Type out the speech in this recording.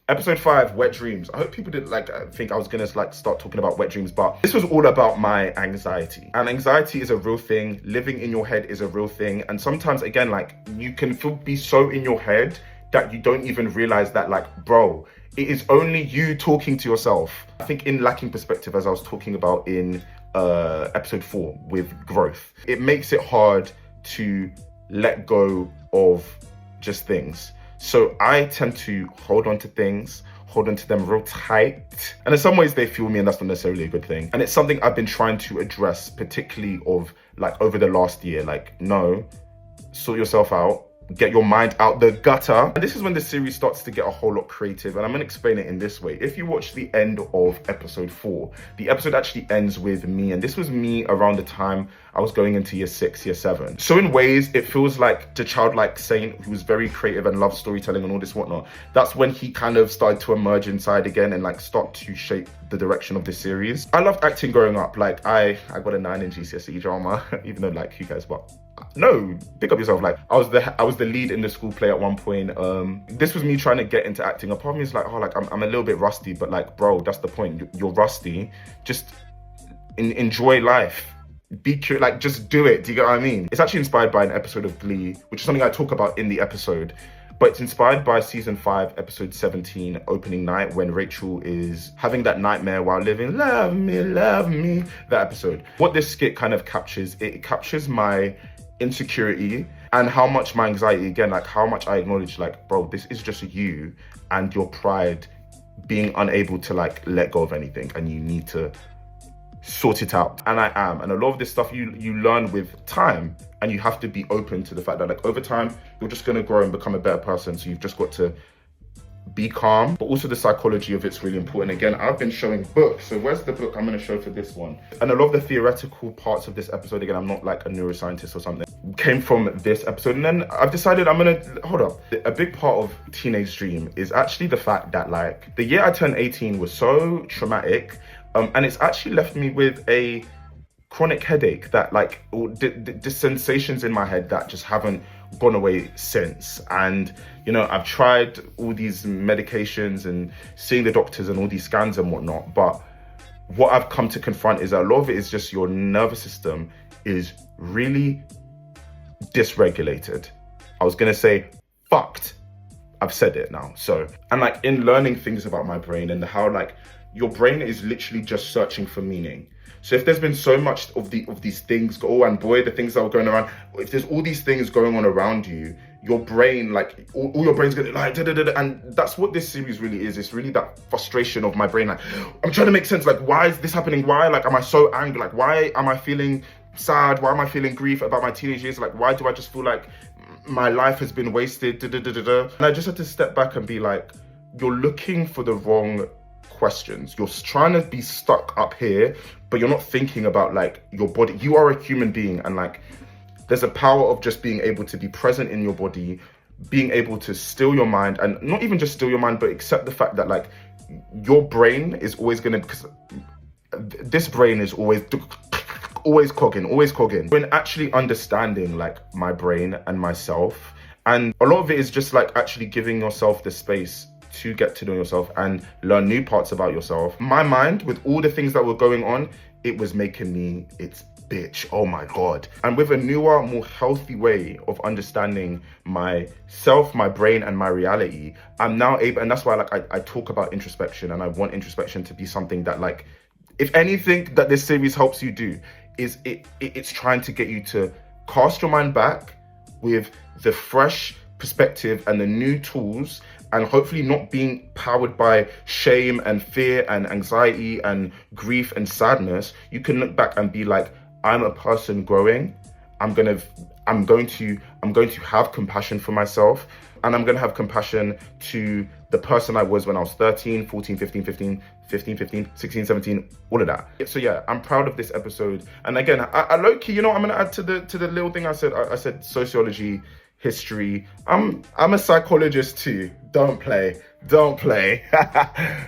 Episode 5, wet dreams. I hope people didn't think I was gonna start talking about wet dreams, but this was all about my anxiety. And anxiety is a real thing. Living in your head is a real thing. And sometimes, again, you can be so in your head that you don't even realize that, bro, it is only you talking to yourself. I think in lacking perspective, as I was talking about in episode 4 with growth, it makes it hard to let go of just things. So I tend to hold on to things, hold on to them real tight. And in some ways they fuel me, and that's not necessarily a good thing. And it's something I've been trying to address, particularly over the last year. No, sort yourself out. Get your mind out the gutter. And this is when the series starts to get a whole lot creative. And I'm gonna explain it in this way. If you watch the end of episode 4, the episode actually ends with me. And this was me around the time I was going into year 6, year 7. So in ways, it feels like the childlike saint who was very creative and loved storytelling and all this whatnot. That's when he kind of started to emerge inside again and start to shape the direction of this series. I loved acting growing up. I got a 9 in GCSE drama, even though who cares, but no, pick up yourself. I was the lead in the school play at one point. This was me trying to get into acting. A part of me is I'm a little bit rusty, but bro, that's the point. You're rusty. Just enjoy life. Be curious, just do it. Do you get what I mean? It's actually inspired by an episode of Glee, which is something I talk about in the episode. But it's inspired by season 5, episode 17, opening night, when Rachel is having that nightmare while living, love me, that episode. What this skit kind of captures, it captures my insecurity and how much my anxiety, again, how much I acknowledge, bro, this is just you and your pride being unable to let go of anything, and you need to sort it out. And I am. And a lot of this stuff you learn with time, and you have to be open to the fact that over time you're just going to grow and become a better person. So you've just got to be calm. But also the psychology of it's really important. Again, I've been showing books. So where's the book I'm going to show for this one? And a lot of the theoretical parts of this episode, again, I'm not a neuroscientist or something, came from this episode. And then I've decided I'm going to, hold up. A big part of teenage dream is actually the fact that the year I turned 18 was so traumatic. And it's actually left me with a chronic headache that the sensations in my head that just haven't gone away since. And I've tried all these medications and seeing the doctors and all these scans and whatnot, but what I've come to confront is that a lot of it is just your nervous system is really dysregulated. I was gonna say fucked. I've said it now. So, and in learning things about my brain and how your brain is literally just searching for meaning. So if there's been so much of these things, and boy, the things that were going around, if there's all these things going on around you, your brain, all your brain's gonna and that's what this series really is. It's really that frustration of my brain. I'm trying to make sense. Why is this happening? Why, am I so angry? Why am I feeling sad? Why am I feeling grief about my teenage years? Why do I just feel like my life has been wasted? And I just had to step back and be you're looking for the wrong questions. You're trying to be stuck up here, but you're not thinking about your body. You are a human being, and there's a power of just being able to be present in your body, being able to still your mind, and not even just still your mind, but accept the fact that your brain is always gonna, because this brain is always cogging. When actually understanding my brain and myself, and a lot of it is just actually giving yourself the space to get to know yourself and learn new parts about yourself. My mind, with all the things that were going on, it was making me its bitch. Oh my God. And with a newer, more healthy way of understanding myself, my brain, and my reality, I'm now able, and that's why I talk about introspection, and I want introspection to be something that if anything that this series helps you do, is it's trying to get you to cast your mind back with the fresh perspective and the new tools, and hopefully not being powered by shame and fear and anxiety and grief and sadness. You can look back and be I'm a person growing. I'm going to have compassion for myself, and I'm going to have compassion to the person I was when I was 13, 14, 15, 16, 17, all of that. So yeah, I'm proud of this episode. And again, I low-key, I'm going to add to the little thing I said. I said sociology, history. I'm a psychologist too. Don't play.